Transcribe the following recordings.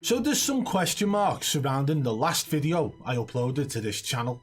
So there's some question marks surrounding the last video I uploaded to this channel.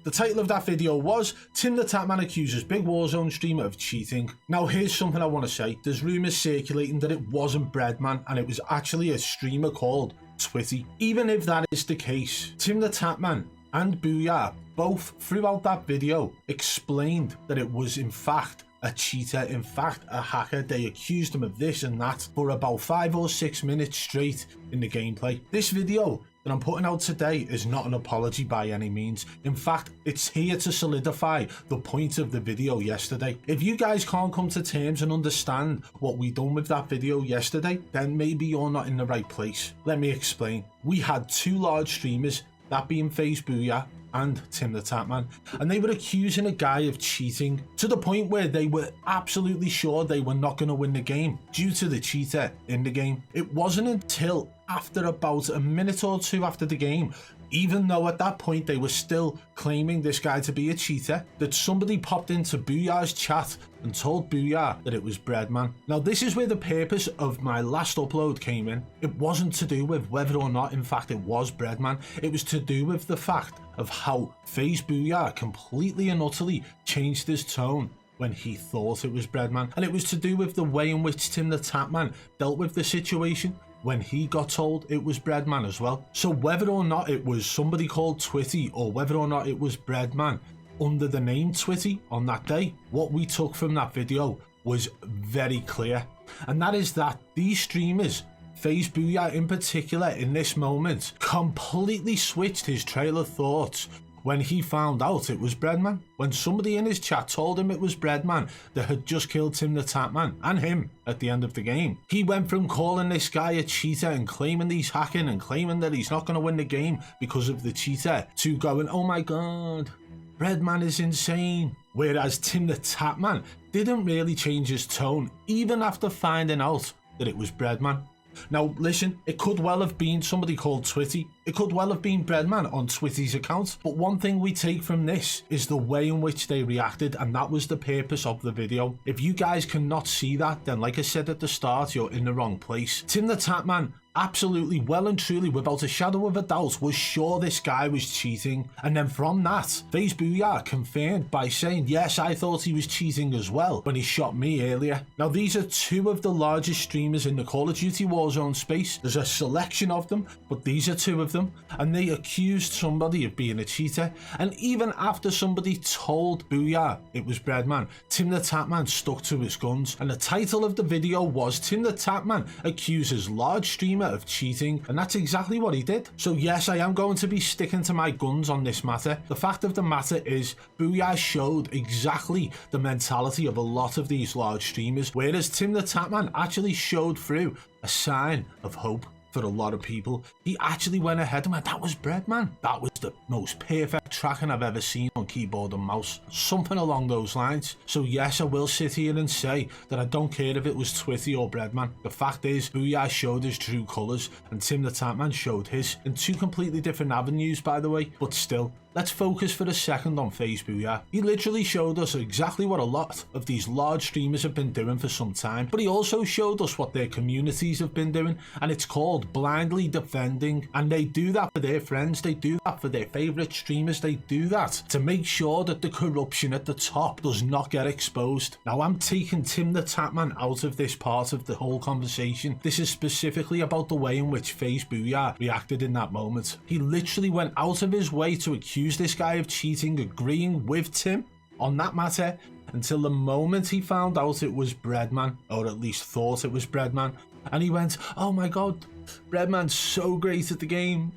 The title of that video was Timthetatman accuses big Warzone streamer of cheating. Now here's something I want to say. There's rumours circulating that it wasn't Bbreadman and it was actually a streamer called Twitty. Even if that is the case, Timthetatman and Booyah both throughout that video explained that it was in fact a cheater, in fact a hacker. They accused him of this and that for about 5 or 6 minutes straight in the gameplay. This video that I'm putting out today is not an apology by any means. In fact, it's here to solidify the point of the video yesterday. If you guys can't come to terms and understand what we done with that video yesterday, then maybe you're not in the right place. Let me explain. We had 2 large streamers, that being Booyah and Timthetatman, and they were accusing a guy of cheating to the point where they were absolutely sure they were not going to win the game due to the cheater in the game. It wasn't until after about a minute or 2 after the game, even though at that point they were still claiming this guy to be a cheater, that somebody popped into Booyah's chat and told Booyah that it was Bbreadman. Now this is where the purpose of my last upload came in. It wasn't to do with whether or not in fact it was Bbreadman. It was to do with the fact of how Booyah completely and utterly changed his tone when he thought it was Bbreadman. And it was to do with the way in which Timthetatman dealt with the situation when he got told it was Bbreadman as well. So whether or not it was somebody called Twitty or whether or not it was Bbreadman under the name Twitty on that day, what we took from that video was very clear. And that is that these streamers, Booyah in particular in this moment, completely switched his trail of thoughts when he found out it was Bbreadman. When somebody in his chat told him it was Bbreadman that had just killed Timthetatman and him at the end of the game, he went from calling this guy a cheater and claiming he's hacking and claiming that he's not going to win the game because of the cheater to going, oh my god, Bbreadman is insane. Whereas Timthetatman didn't really change his tone even after finding out that it was Bbreadman. Now listen, it could well have been somebody called Twitty. It could well have been Bbreadman on Twitty's account. But one thing we take from this is the way in which they reacted, and that was the purpose of the video. If you guys cannot see that, then like I said at the start, you're in the wrong place. Timthetatman absolutely, well and truly, without a shadow of a doubt, was sure this guy was cheating. And then from that, Booyah confirmed by saying, yes, I thought he was cheating as well when he shot me earlier. Now these are 2 of the largest streamers in the Call of Duty Warzone space. There's a selection of them, but these are 2 of them, and they accused somebody of being a cheater. And even after somebody told Booyah it was Bbreadman, Timthetatman stuck to his guns. And the title of the video was Timthetatman accuses large streamer of cheating, and that's exactly what he did. So yes, I am going to be sticking to my guns on this matter. The fact of the matter is Booyah showed exactly the mentality of a lot of these large streamers, whereas Timthetatman actually showed through a sign of hope for a lot of people. He actually went ahead and went, that was Bbreadman. That was the most perfect tracking I've ever seen on keyboard and mouse. Something along those lines. So yes, I will sit here and say that I don't care if it was Twitty or Bbreadman. The fact is, Booyah showed his true colours and Timthetatman showed his, in 2 completely different avenues by the way, but still. Let's focus for a second on Booyah. He literally showed us exactly what a lot of these large streamers have been doing for some time, but he also showed us what their communities have been doing, and it's called blindly defending. And they do that for their friends, they do that for their favourite streamers, they do that to make sure that the corruption at the top does not get exposed. Now I'm taking Timthetatman out of this part of the whole conversation. This is specifically about the way in which Booyah reacted in that moment. He literally went out of his way to accuse this guy of cheating, agreeing with Tim on that matter, until the moment he found out it was Bbreadman, or at least thought it was Bbreadman, and he went, oh my god, Bbreadman's so great at the game.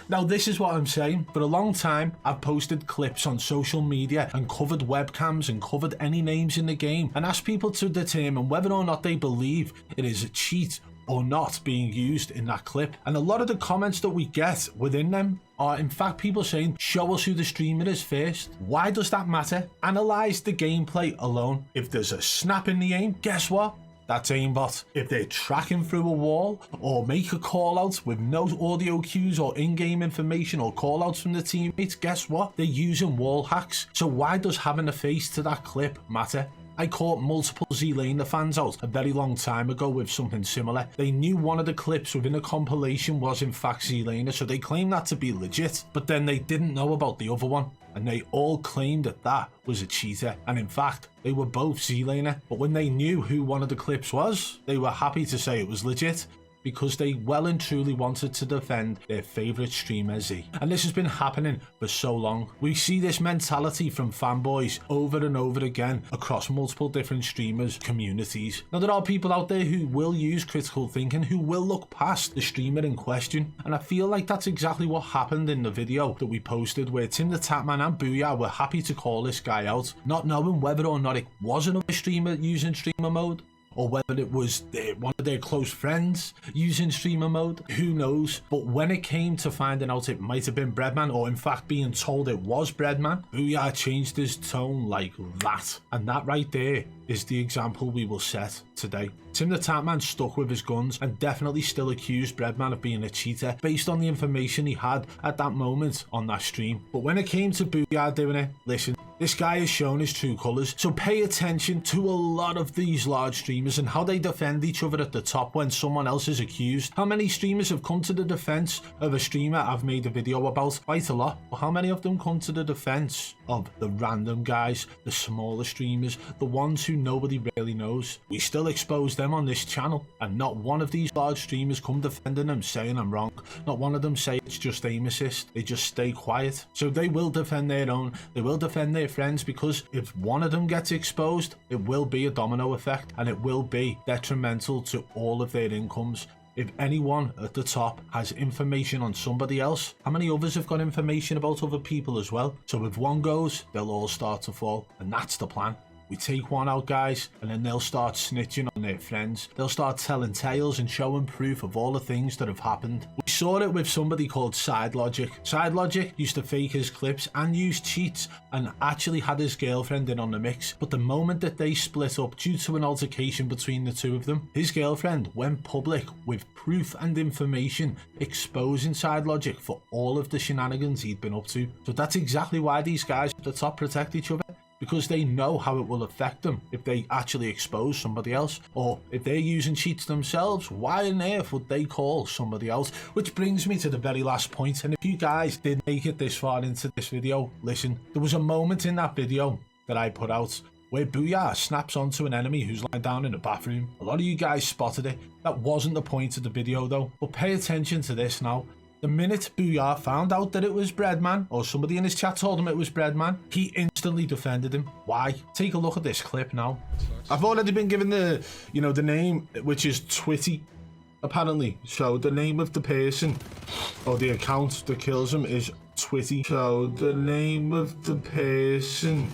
Now this is what I'm saying. For a long time I've posted clips on social media and covered webcams and covered any names in the game and asked people to determine whether or not they believe it is a cheat or not being used in that clip. And a lot of the comments that we get within them are in fact people saying, show us who the streamer is first. Why does that matter? Analyze the gameplay alone. If there's a snap in the aim, guess what? That's aimbot. If they're tracking through a wall or make a call out with no audio cues or in-game information or call outs from the teammates, guess what? They're using wall hacks. So why does having a face to that clip matter? I caught multiple Z-Laner fans out a very long time ago with something similar. They knew one of the clips within a compilation was in fact Z-Laner, so they claimed that to be legit, but then they didn't know about the other one, and they all claimed that that was a cheater, and in fact they were both Z-Laner. But when they knew who one of the clips was, they were happy to say it was legit, because they well and truly wanted to defend their favourite streamer Z. And this has been happening for so long. We see this mentality from fanboys over and over again across multiple different streamers' communities. Now, there are people out there who will use critical thinking, who will look past the streamer in question, and I feel like that's exactly what happened in the video that we posted, where Timthetatman and Booyah were happy to call this guy out, not knowing whether or not it was another streamer using streamer mode, or whether it was one of their close friends using streamer mode, who knows. But when it came to finding out it might have been Bbreadman, or in fact being told it was Bbreadman, Booyah changed his tone like that. And that right there is the example we will set today. Timthetatman stuck with his guns and definitely still accused Bbreadman of being a cheater based on the information he had at that moment on that stream. But when it came to Booyah doing it, listen, this guy has shown his true colours, so pay attention to a lot of these large streamers and how they defend each other at the top when someone else is accused. How many streamers have come to the defence of a streamer I've made a video about? Quite a lot. But how many of them come to the defence of the random guys, the smaller streamers, the ones who nobody really knows? We still expose them on this channel, and not one of these large streamers come defending them saying I'm wrong. Not one of them say it's just aim assist. They just stay quiet. So they will defend their own, they will defend their friends, because if one of them gets exposed, it will be a domino effect, and it will be detrimental to all of their incomes. If anyone at the top has information on somebody else, how many others have got information about other people as well? So if one goes, they'll all start to fall, and that's the plan. We take one out, guys, and then they'll start snitching on their friends. They'll start telling tales and showing proof of all the things that have happened. We saw it with somebody called Side Logic. Side Logic used to fake his clips and use cheats and actually had his girlfriend in on the mix. But the moment that they split up due to an altercation between the two of them, his girlfriend went public with proof and information exposing Side Logic for all of the shenanigans he'd been up to. So that's exactly why these guys at the top protect each other, because they know how it will affect them if they actually expose somebody else, or if they're using cheats themselves, why on earth would they call somebody else? Which brings me to the very last point, and if you guys did make it this far into this video, listen, there was a moment in that video that I put out where Booyah snaps onto an enemy who's lying down in the bathroom. A lot of you guys spotted it. That wasn't the point of the video though, but pay attention to this now. The minute Booyah found out that it was Bbreadman, or somebody in his chat told him it was Bbreadman, he instantly defended him. Why? Take a look at this clip now. I've already been given the name, which is Twitty, apparently. So the name of the person, or the account that kills him, is Twitty. So the name of the person,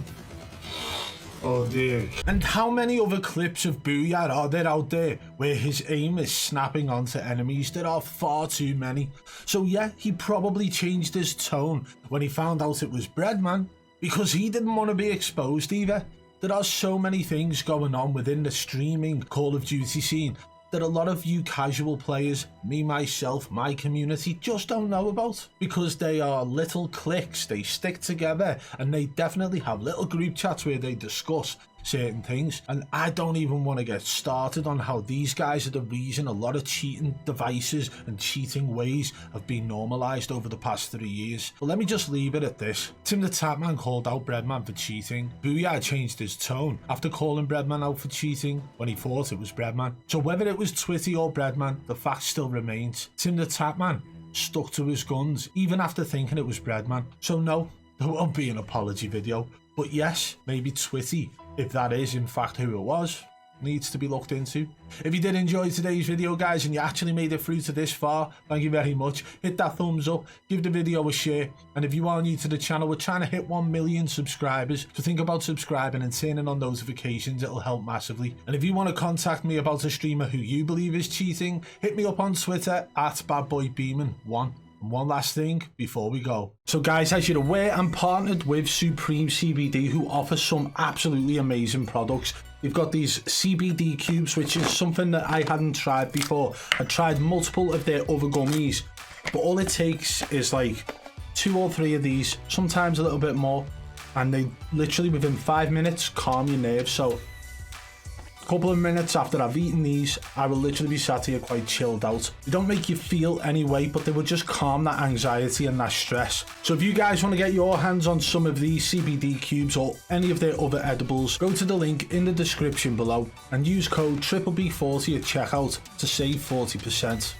oh dear. And how many other clips of Booyah are there out there where his aim is snapping onto enemies? There are far too many. So yeah, he probably changed his tone when he found out it was Bbreadman, because he didn't want to be exposed either. There are so many things going on within the streaming Call of Duty scene that a lot of you casual players, me, myself, my community, just don't know about, because they are little cliques, they stick together, and they definitely have little group chats where they discuss certain things. And I don't even want to get started on how these guys are the reason a lot of cheating devices and cheating ways have been normalized over the past 3 years. But let me just leave it at this. Timthetatman called out Bbreadman for cheating. Booyah changed his tone after calling Bbreadman out for cheating when he thought it was Bbreadman. So whether it was Twitty or Bbreadman, the fact still remains. Timthetatman stuck to his guns even after thinking it was Bbreadman. So no, there won't be an apology video. But yes, maybe Twitty, if that is in fact who it was, needs to be looked into. If you did enjoy today's video, guys, and you actually made it through to this far, thank you very much. Hit that thumbs up, give the video a share, and if you are new to the channel, we're trying to hit 1 million subscribers, so think about subscribing and turning on notifications. It'll help massively. And if you want to contact me about a streamer who you believe is cheating, hit me up on Twitter at BadBoy Beaman1. And one last thing before we go. So guys, as you're aware, I'm partnered with Supreme CBD, who offer some absolutely amazing products. You've got these CBD cubes, which is something that I hadn't tried before. I tried multiple of their other gummies, but all it takes is like 2 or 3 of these, sometimes a little bit more, and they literally within 5 minutes calm your nerves. So Couple of minutes after I've eaten these, I will literally be sat here quite chilled out. They don't make you feel any way, but they will just calm that anxiety and that stress. So if you guys want to get your hands on some of these CBD cubes or any of their other edibles, go to the link in the description below and use code BBB40 at checkout to save 40%.